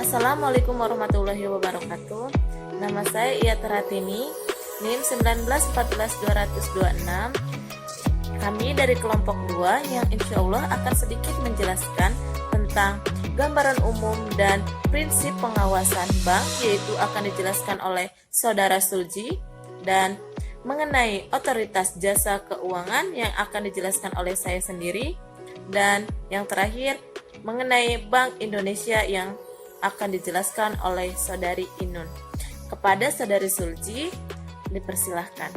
Assalamualaikum warahmatullahi wabarakatuh. Nama saya Iyat Ratini, NIM 1914226. Kami dari kelompok 2 yang insya Allah akan sedikit menjelaskan tentang gambaran umum dan prinsip pengawasan bank, yaitu akan dijelaskan oleh Saudara Sulji, dan mengenai otoritas jasa keuangan yang akan dijelaskan oleh saya sendiri, dan yang terakhir mengenai Bank Indonesia yang akan dijelaskan oleh Saudari Inun. Kepada Saudari Sulji, dipersilahkan.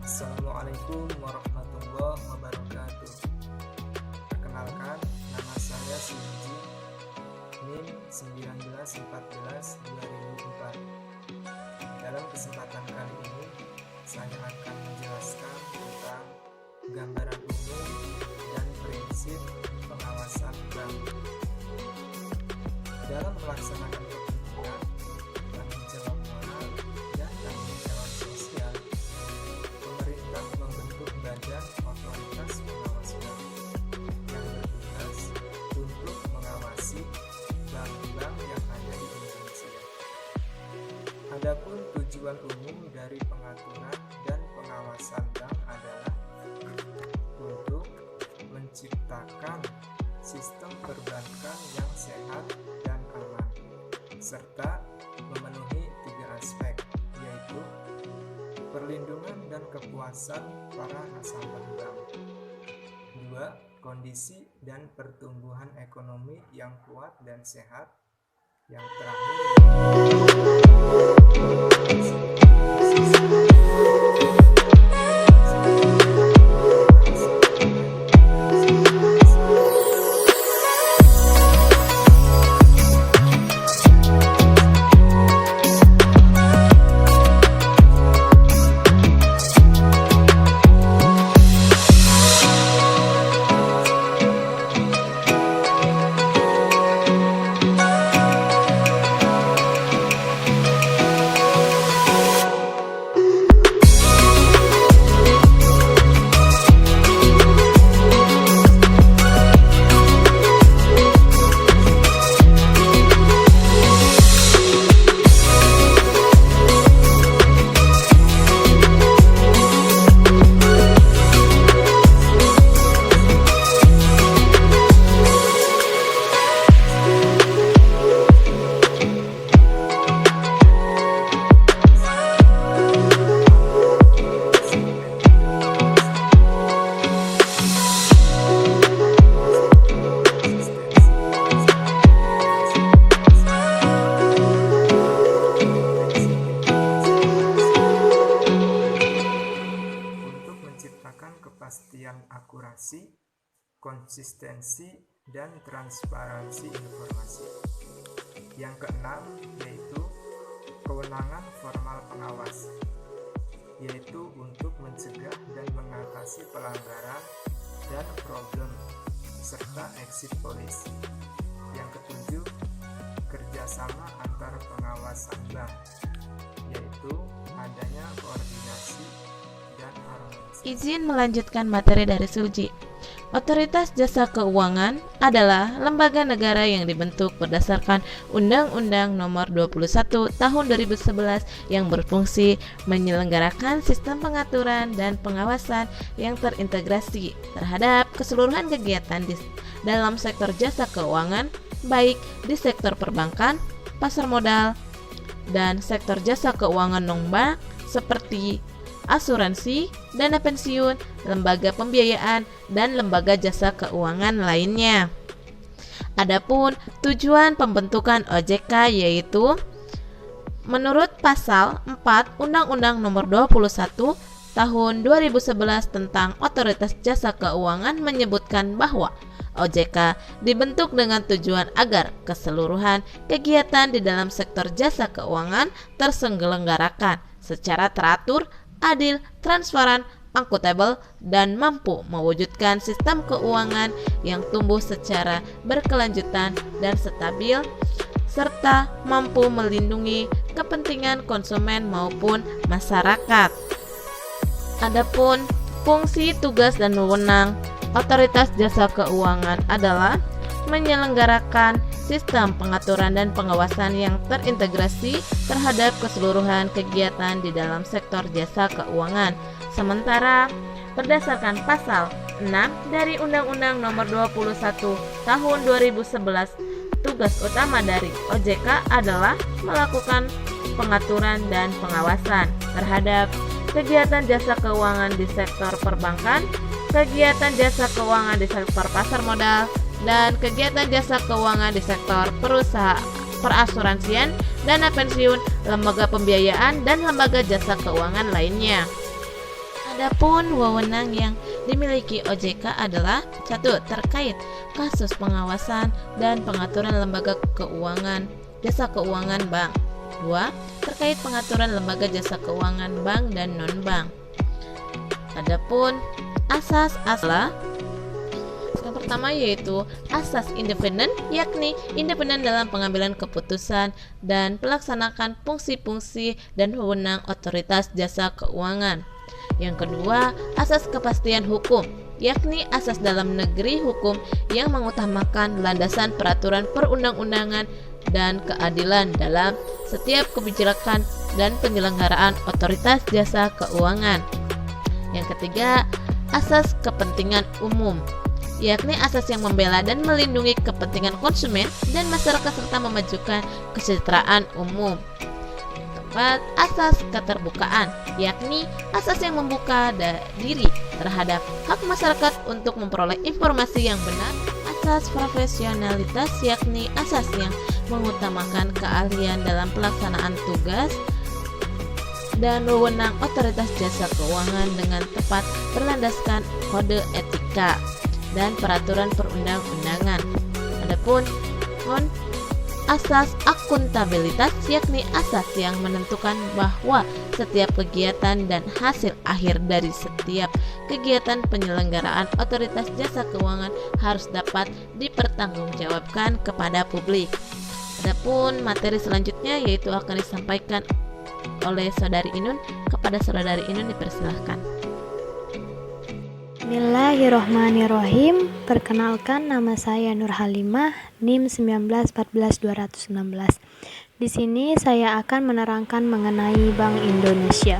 Assalamualaikum warahmatullahi wabarakatuh. Perkenalkan, nama saya Sulji, NIM 1914-2004. Dalam kesempatan kali ini, saya akan menjelaskan tentang gambaran umum dan prinsip pengawasan bank. Dalam melaksanakan kepentingan, tanggung jawab moral, dan tanggung jawab sosial, pemerintah membentuk badan otoritas pengawas bank yang bertugas untuk mengawasi bank-bank yang ada di Indonesia. Adapun tujuan umum dari pengaturan dan pengawasan bank adalah untuk menciptakan sistem perbankan yang sehat dan aman, serta memenuhi 3 aspek, yaitu perlindungan dan kepuasan para nasabah bank. 2. Kondisi dan pertumbuhan ekonomi yang kuat dan sehat. Yang terakhir, kepastian akurasi, konsistensi, dan transparansi informasi. Yang keenam yaitu kewenangan formal pengawas, yaitu untuk mencegah dan mengatasi pelanggaran dan problem, serta exit policy. Yang ketujuh, kerjasama antar pengawasan bank, yaitu adanya koordinasi dan harmonisasi. Izin melanjutkan materi dari Sulji. Otoritas Jasa Keuangan adalah lembaga negara yang dibentuk berdasarkan Undang-Undang Nomor 21 Tahun 2011 yang berfungsi menyelenggarakan sistem pengaturan dan pengawasan yang terintegrasi terhadap keseluruhan kegiatan dalam sektor jasa keuangan, baik di sektor perbankan, pasar modal, dan sektor jasa keuangan non-bank seperti asuransi, dana pensiun, lembaga pembiayaan, dan lembaga jasa keuangan lainnya. Adapun tujuan pembentukan OJK yaitu menurut pasal 4 Undang-Undang Nomor 21 Tahun 2011 tentang Otoritas Jasa Keuangan menyebutkan bahwa OJK dibentuk dengan tujuan agar keseluruhan kegiatan di dalam sektor jasa keuangan terselenggarakan secara teratur, adil, transparan, akuntabel, dan mampu mewujudkan sistem keuangan yang tumbuh secara berkelanjutan dan stabil, serta mampu melindungi kepentingan konsumen maupun masyarakat. Adapun fungsi, tugas, dan wewenang Otoritas Jasa Keuangan adalah menyelenggarakan sistem pengaturan dan pengawasan yang terintegrasi terhadap keseluruhan kegiatan di dalam sektor jasa keuangan. Sementara berdasarkan pasal 6 dari Undang-Undang Nomor 21 Tahun 2011, tugas utama dari OJK adalah melakukan pengaturan dan pengawasan terhadap kegiatan jasa keuangan di sektor perbankan, kegiatan jasa keuangan di sektor pasar modal, dan kegiatan jasa keuangan di sektor perasuransian, dana pensiun, lembaga pembiayaan, dan lembaga jasa keuangan lainnya. Adapun wewenang yang dimiliki OJK adalah 1. Terkait kasus pengawasan dan pengaturan lembaga keuangan jasa keuangan bank. 2. Terkait pengaturan lembaga jasa keuangan bank dan non-bank. Adapun asas yang pertama yaitu asas independen, yakni independen dalam pengambilan keputusan dan melaksanakan fungsi-fungsi dan wewenang otoritas jasa keuangan. Yang kedua, asas kepastian hukum, yakni asas dalam negeri hukum yang mengutamakan landasan peraturan perundang-undangan dan keadilan dalam setiap kebijakan dan penyelenggaraan otoritas jasa keuangan. Yang ketiga, asas kepentingan umum, yakni asas yang membela dan melindungi kepentingan konsumen dan masyarakat serta memajukan kesejahteraan umum. Keempat, asas keterbukaan, yakni asas yang membuka diri terhadap hak masyarakat untuk memperoleh informasi yang benar. Asas profesionalitas, yakni asas yang mengutamakan keahlian dalam pelaksanaan tugas dan wewenang otoritas jasa keuangan dengan tepat berlandaskan kode etika dan peraturan perundang-undangan. Adapun asas akuntabilitas, yakni asas yang menentukan bahwa setiap kegiatan dan hasil akhir dari setiap kegiatan penyelenggaraan otoritas jasa keuangan harus dapat dipertanggungjawabkan kepada publik. Adapun materi selanjutnya yaitu akan disampaikan oleh Saudari Inun. Kepada Saudari Inun dipersilahkan. Bismillahirrohmanirrohim. Perkenalkan, nama saya Nur Halimah, NIM 1914216. Di sini saya akan menerangkan mengenai Bank Indonesia.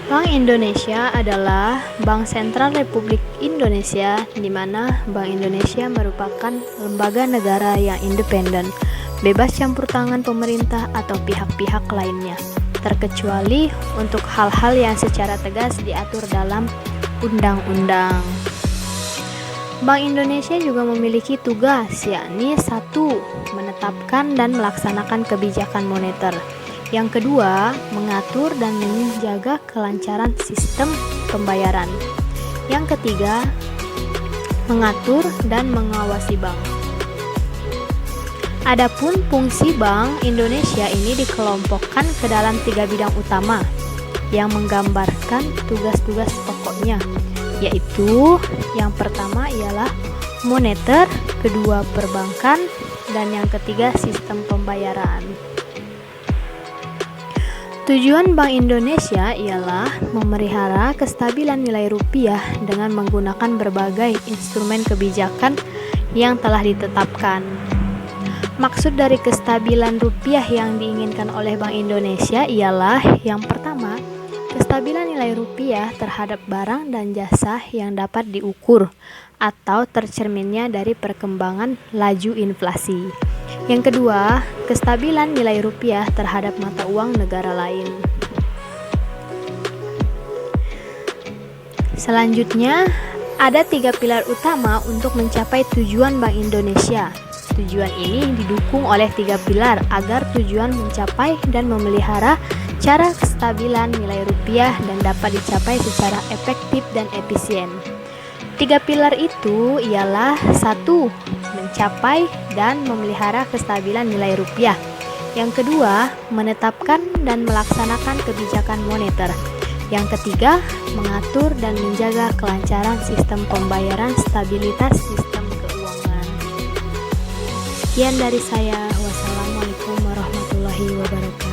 Bank Indonesia adalah Bank Sentral Republik Indonesia, di mana Bank Indonesia merupakan lembaga negara yang independen, bebas campur tangan pemerintah atau pihak-pihak lainnya, terkecuali untuk hal-hal yang secara tegas diatur dalam undang-undang. Bank Indonesia juga memiliki tugas, yakni 1. Menetapkan dan melaksanakan kebijakan moneter. Yang kedua, mengatur dan menjaga kelancaran sistem pembayaran. Yang ketiga, mengatur dan mengawasi bank. Adapun fungsi Bank Indonesia ini dikelompokkan ke dalam 3 bidang utama yang menggambarkan tugas-tugas pokoknya, yaitu yang pertama ialah moneter, kedua perbankan, dan yang ketiga sistem pembayaran. Tujuan Bank Indonesia ialah memelihara kestabilan nilai rupiah dengan menggunakan berbagai instrumen kebijakan yang telah ditetapkan. Maksud dari kestabilan rupiah yang diinginkan oleh Bank Indonesia ialah yang pertama, kestabilan nilai rupiah terhadap barang dan jasa yang dapat diukur atau tercerminnya dari perkembangan laju inflasi. Yang kedua, kestabilan nilai rupiah terhadap mata uang negara lain. Selanjutnya, ada 3 pilar utama untuk mencapai tujuan Bank Indonesia. Tujuan ini didukung oleh 3 pilar agar tujuan mencapai dan memelihara cara kestabilan nilai rupiah dan dapat dicapai secara efektif dan efisien. 3 pilar itu ialah 1. Mencapai dan memelihara kestabilan nilai rupiah. Yang kedua, menetapkan dan melaksanakan kebijakan moneter. Yang ketiga, mengatur dan menjaga kelancaran sistem pembayaran, stabilitas sistem keuangan. Sekian dari saya. Wassalamualaikum warahmatullahi wabarakatuh.